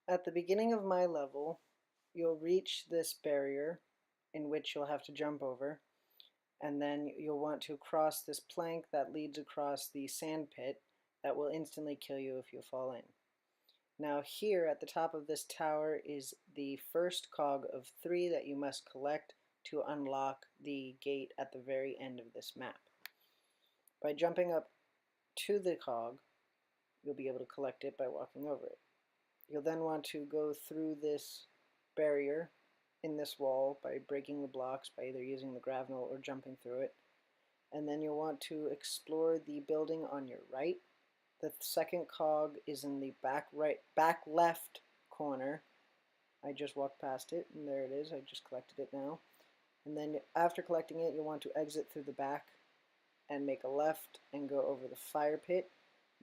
At the beginning of my level, you'll reach this barrier in which you'll have to jump over, and then you'll want to cross this plank that leads across the sand pit that will instantly kill you if you fall in. Now here at the top of this tower is the first cog of 3 that you must collect to unlock the gate at the very end of this map. By jumping up to the cog, you'll be able to collect it by walking over it. You'll then want to go through this barrier in this wall by breaking the blocks by either using the grapnel or jumping through it. And then you'll want to explore the building on your right. The second cog is in the back left corner. I just walked past it, and there it is. I just collected it now. And then after collecting it, you'll want to exit through the back and make a left and go over the fire pit.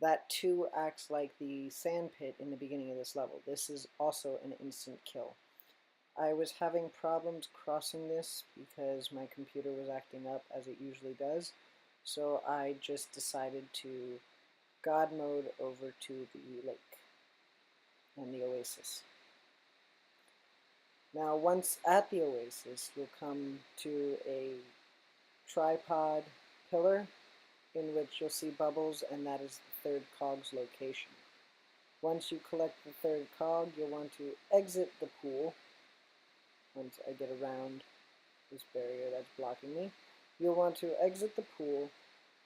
That too acts like the sand pit in the beginning of this level. This is also an instant kill. I was having problems crossing this because my computer was acting up as it usually does, so I just decided to God mode over to the lake and the oasis. Now once at the oasis, you'll come to a tripod pillar in which you'll see bubbles, and that is the third cog's location. Once you collect the third cog, you'll want to exit the pool. Once I get around this barrier that's blocking me, you'll want to exit the pool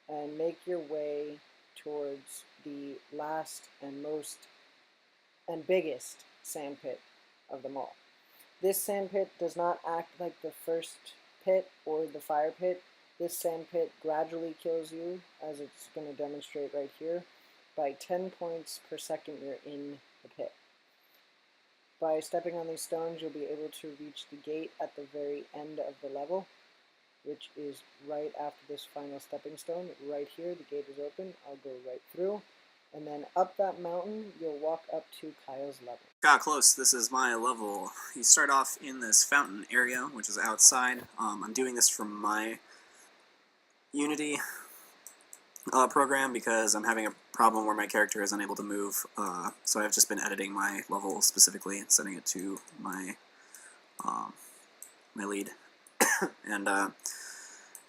and make your way towards the last and biggest sand pit of them all. This sand pit does not act like the first pit or the fire pit. This sand pit gradually kills you, as it's going to demonstrate right here. By 10 points per second you're in the pit. By stepping on these stones, you'll be able to reach the gate at the very end of the level, which is right after this final stepping stone. Right here, the gate is open. I'll go right through. And then up that mountain, you'll walk up to Kyle's level. Got close. This is my level. You start off in this fountain area, which is outside. I'm doing this from my Unity program because I'm having a problem where my character is unable to move. So I've just been editing my level specifically and setting it to my my lead and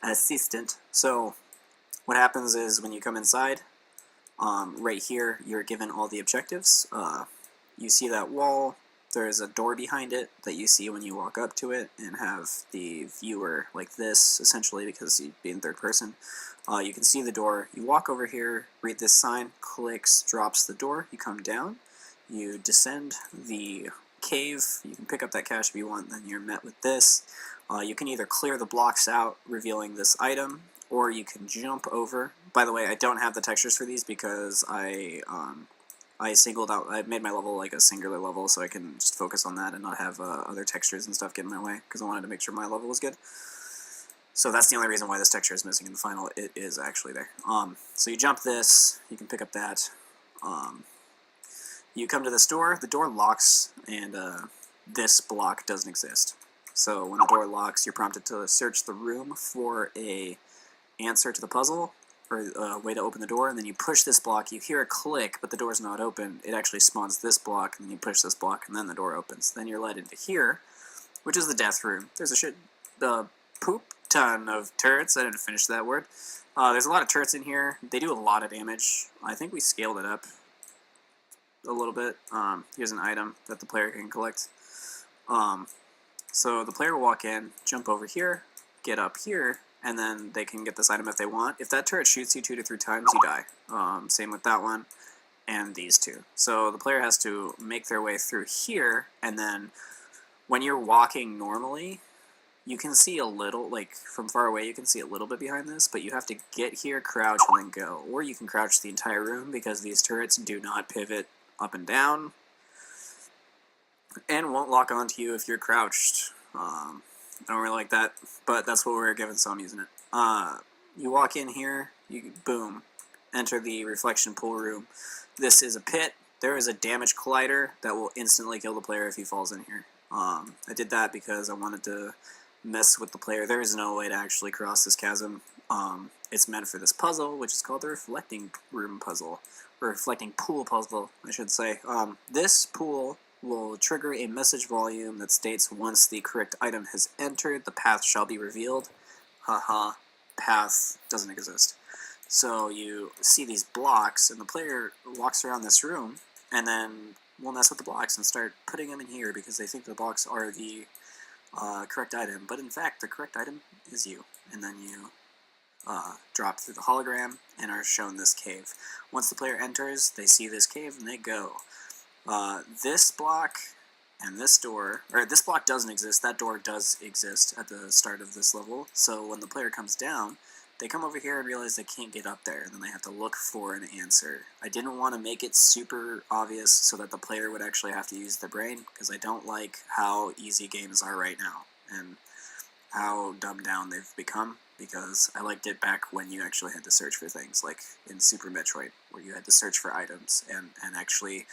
assistant. So what happens is when you come inside, right here, you're given all the objectives. You see that wall. There's a door behind it that you see when you walk up to it and have the viewer like this, essentially, because you'd be in third person. You can see the door. You walk over here, read this sign, clicks, drops the door. You come down. You descend the cave. You can pick up that cache if you want, then you're met with this. You can either clear the blocks out, revealing this item, or you can jump over. By the way, I don't have the textures for these because I singled out, I made my level like a singular level so I can just focus on that and not have other textures and stuff get in my way, because I wanted to make sure my level was good. So that's the only reason why this texture is missing in the final. It is actually there. So you jump this, you can pick up that. You come to this door, the door locks, and this block doesn't exist. So when the door locks, you're prompted to search the room for a answer to the puzzle, or a way to open the door, and then you push this block, you hear a click, but the door's not open. It actually spawns this block, and then you push this block, and then the door opens. Then you're led into here, which is the death room. There's a poop ton of turrets. I didn't finish that word. There's a lot of turrets in here. They do a lot of damage. I think we scaled it up a little bit. Here's an item that the player can collect. So the player will walk in, jump over here, get up here, and then they can get this item if they want. If that turret shoots you 2 to 3 times, you die. Same with that one and these two. So the player has to make their way through here, and then when you're walking normally, you can see a little, like from far away you can see a little bit behind this, but you have to get here, crouch, and then go. Or you can crouch the entire room because these turrets do not pivot up and down and won't lock onto you if you're crouched. I don't really like that, but that's what we're given, so I'm using it. You walk in here, you boom, enter the reflection pool room. This is a pit. There is a damage collider that will instantly kill the player if he falls in here. I did that because I wanted to mess with the player. There is no way to actually cross this chasm. It's meant for this puzzle, which is called the reflecting room puzzle, or reflecting pool puzzle, I should say. This pool will trigger a message volume that states once the correct item has entered, the path shall be revealed. Haha, path doesn't exist. So you see these blocks, and the player walks around this room, and then will mess with the blocks and start putting them in here because they think the blocks are the correct item. But in fact, the correct item is you. And then you drop through the hologram and are shown this cave. Once the player enters, they see this cave and they go. This block and this door, or this block doesn't exist, that door does exist at the start of this level, so when the player comes down, they come over here and realize they can't get up there, and then they have to look for an answer. I didn't want to make it super obvious so that the player would actually have to use their brain, because I don't like how easy games are right now, and how dumbed down they've become, because I liked it back when you actually had to search for things, like in Super Metroid, where you had to search for items, and actually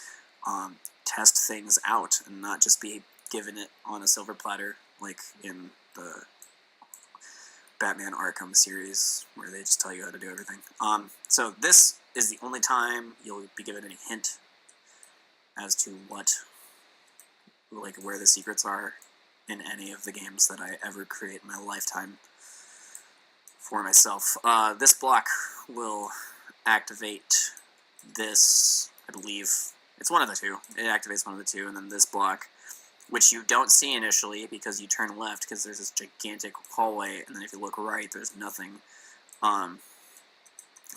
test things out and not just be given it on a silver platter like in the Batman Arkham series where they just tell you how to do everything. So this is the only time you'll be given any hint as to where the secrets are in any of the games that I ever create in my lifetime for myself. This block will activate this, I believe. It's one of the two. It activates one of the two, and then this block, which you don't see initially because you turn left because there's this gigantic hallway, and then if you look right, there's nothing.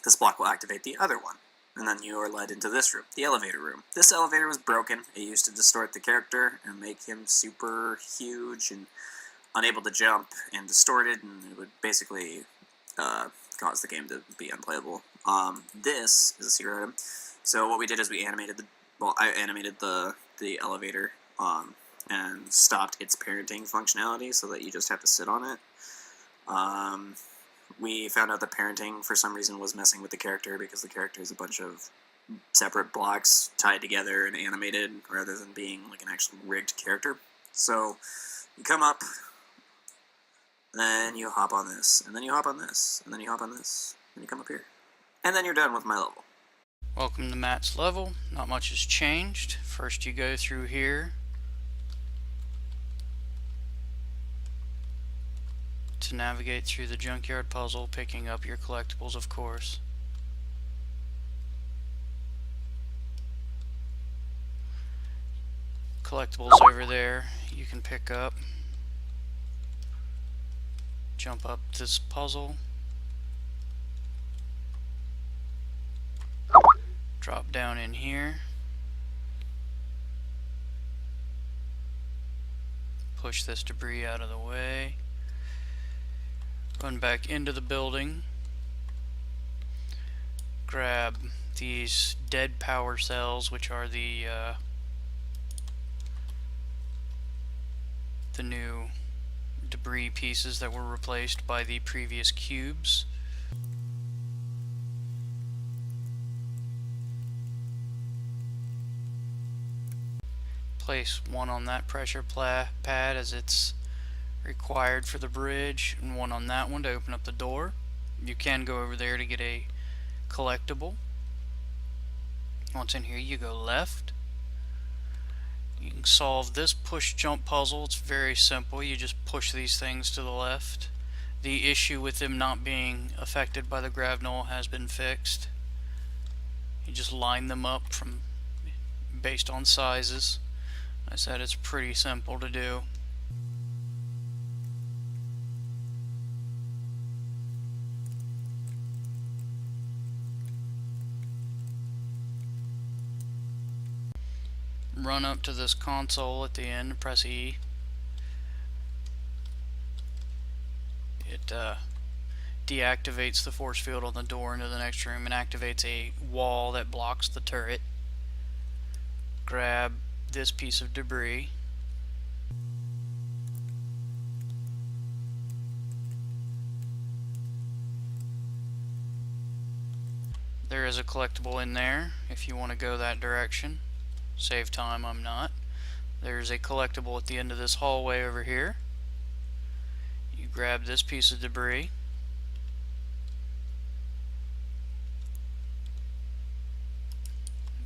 This block will activate the other one, and then you are led into this room, the elevator room. This elevator was broken. It used to distort the character and make him super huge and unable to jump and distorted, and it would basically cause the game to be unplayable. This is a secret item. So what we did is we animated I animated the elevator and stopped its parenting functionality so that you just have to sit on it. We found out that parenting for some reason was messing with the character because the character is a bunch of separate blocks tied together and animated rather than being like an actual rigged character. So you come up, then you hop on this, and then you hop on this, and then you hop on this, and you come up here. And then you're done with my level. Welcome to Matt's level. Not much has changed. First you go through here to navigate through the junkyard puzzle, picking up your collectibles, of course. Collectibles over there you can pick up. Jump up this puzzle. Drop down in here. Push this debris out of the way. Run back into the building. Grab these dead power cells, which are the new debris pieces that were replaced by the previous cubes. Place one on that pressure pad as it's required for the bridge, and one on that one to open up the door. You can go over there to get a collectible. Once in here, you go left. You can solve this push jump puzzle. It's very simple. You just push these things to the left. The issue with them not being affected by the grav null has been fixed. You just line them up based on sizes. I said it's pretty simple to do. Run up to this console at the end, press E. It deactivates the force field on the door into the next room and activates a wall that blocks the turret. Grab this piece of debris. There is a collectible in there if you want to go that direction. Save time, I'm not. There's a collectible at the end of this hallway over here. You grab this piece of debris.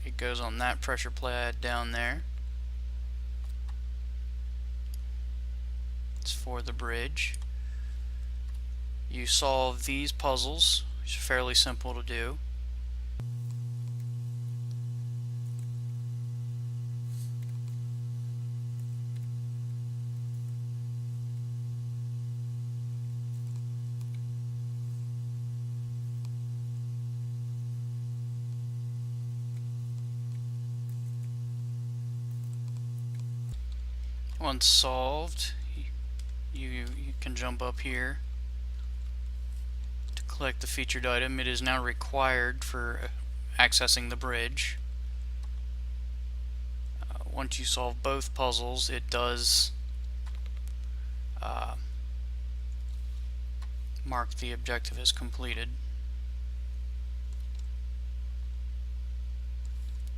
It goes on that pressure pad down there. It's for the bridge. You solve these puzzles, which are fairly simple to do. Once solved, you can jump up here to collect the featured item. It is now required for accessing the bridge. Once you solve both puzzles, it does mark the objective as completed.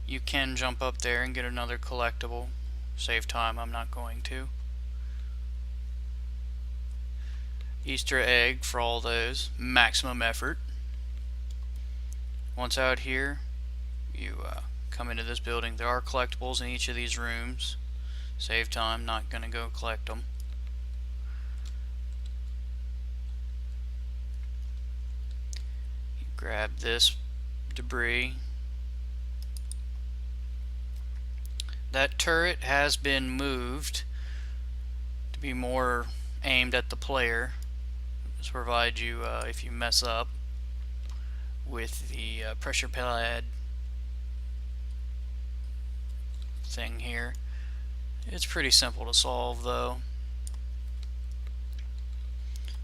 You can jump up there and get another collectible. Save time, I'm not going to. Easter egg for all those. Maximum effort. Once out here, you come into this building. There are collectibles in each of these rooms. Save time, not gonna go collect them. You grab this debris. That turret has been moved to be more aimed at the player. This provides you, if you mess up with the pressure pad thing here. It's pretty simple to solve though.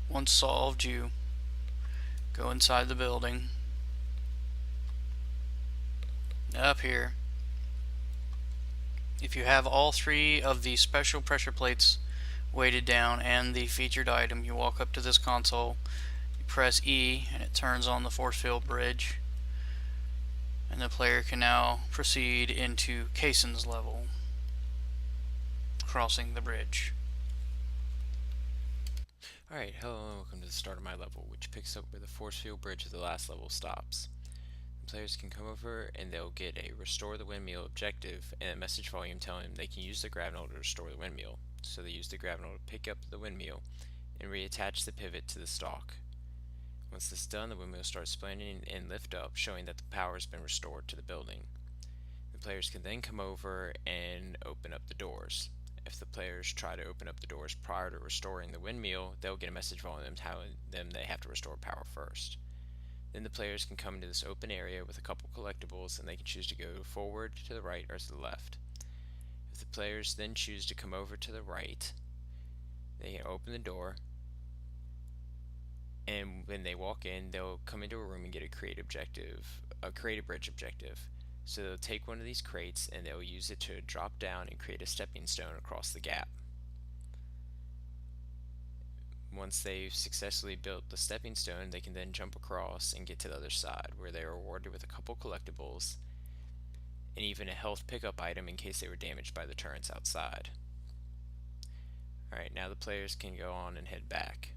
Once solved, you go inside the building. Up here, if you have all three of the special pressure plates weighted down and the featured item, you walk up to this console, you press E, and it turns on the force field bridge, and the player can now proceed into Kaysen's level, crossing the bridge. Alright, hello and welcome to the start of my level, which picks up where the force field bridge of the last level stops. Players can come over and they'll get a restore the windmill objective and a message volume telling them they can use the grab-knoll to restore the windmill. So they use the grab-knoll to pick up the windmill and reattach the pivot to the stalk. Once this is done, the windmill starts spinning and lift up, showing that the power has been restored to the building. The players can then come over and open up the doors. If the players try to open up the doors prior to restoring the windmill, they'll get a message volume telling them they have to restore power first. Then the players can come into this open area with a couple collectibles and they can choose to go forward, to the right, or to the left. If the players then choose to come over to the right, they can open the door, and when they walk in, they'll come into a room and get a create a bridge objective. So they'll take one of these crates and they'll use it to drop down and create a stepping stone across the gap. Once they've successfully built the stepping stone, they can then jump across and get to the other side, where they are rewarded with a couple collectibles and even a health pickup item in case they were damaged by the turrets outside. Alright, now the players can go on and head back.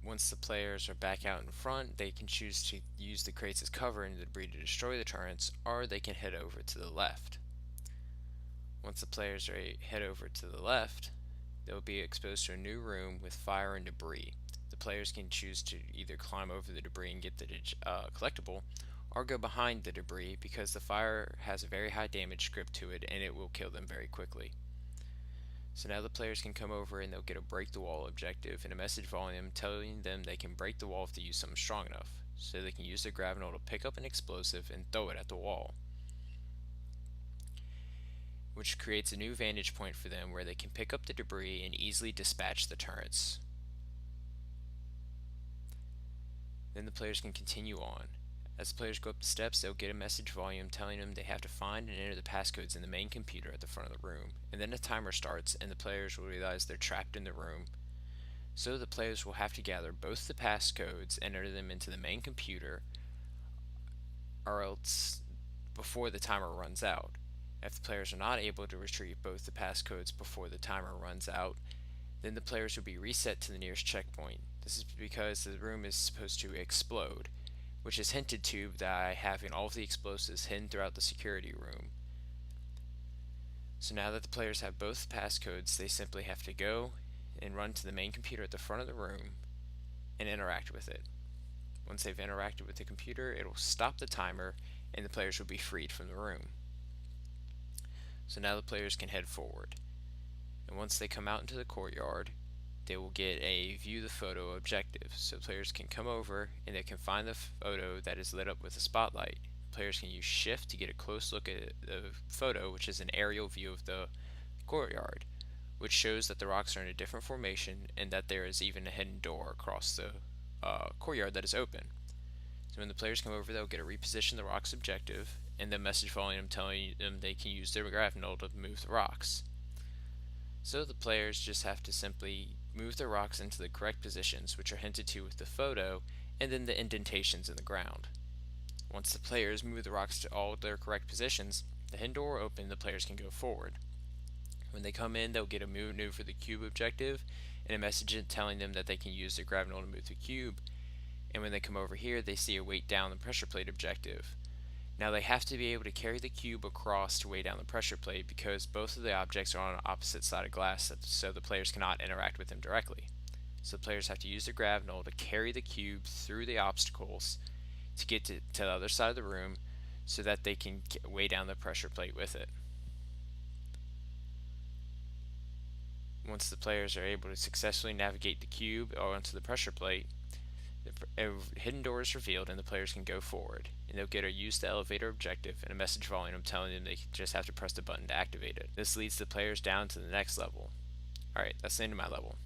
Once the players are back out in front, they can choose to use the crates as cover and debris to destroy the turrets, or they can head over to the left. Once the players head over to the left, they'll be exposed to a new room with fire and debris. The players can choose to either climb over the debris and get the collectible, or go behind the debris because the fire has a very high damage script to it and it will kill them very quickly. So now the players can come over and they'll get a break the wall objective and a message volume telling them they can break the wall if they use something strong enough. So they can use their grab-knoll to pick up an explosive and throw it at the wall, which creates a new vantage point for them where they can pick up the debris and easily dispatch the turrets. Then the players can continue on. As the players go up the steps, they'll get a message volume telling them they have to find and enter the passcodes in the main computer at the front of the room, and then a timer starts and the players will realize they're trapped in the room. So the players will have to gather both the passcodes and enter them into the main computer, or else before the timer runs out. If the players are not able to retrieve both the passcodes before the timer runs out, then the players will be reset to the nearest checkpoint. This is because the room is supposed to explode, which is hinted to by having all of the explosives hidden throughout the security room. So now that the players have both passcodes, they simply have to go and run to the main computer at the front of the room and interact with it. Once they've interacted with the computer, it will stop the timer and the players will be freed from the room. So now the players can head forward. And once they come out into the courtyard, they will get a view the photo objective. So players can come over and they can find the photo that is lit up with a spotlight. Players can use shift to get a close look at the photo, which is an aerial view of the courtyard, which shows that the rocks are in a different formation and that there is even a hidden door across the courtyard that is open. So when the players come over, they'll get a reposition the rocks objective and the message volume telling them they can use their grav null to move the rocks. So the players just have to simply move the rocks into the correct positions, which are hinted to with the photo, and then the indentations in the ground. Once the players move the rocks to all their correct positions, the hidden door will open and the players can go forward. When they come in, they'll get a maneuver the cube objective and a message telling them that they can use their grav null to move the cube. And when they come over here, they see a weight down the pressure plate objective. Now they have to be able to carry the cube across to weigh down the pressure plate because both of the objects are on an opposite side of glass, so the players cannot interact with them directly. So the players have to use their grav null to carry the cube through the obstacles to get to the other side of the room so that they can weigh down the pressure plate with it. Once the players are able to successfully navigate the cube onto the pressure plate, a hidden door is revealed and the players can go forward, and they'll get a use the elevator objective and a message volume telling them they just have to press the button to activate it. This leads the players down to the next level. Alright, that's the end of my level.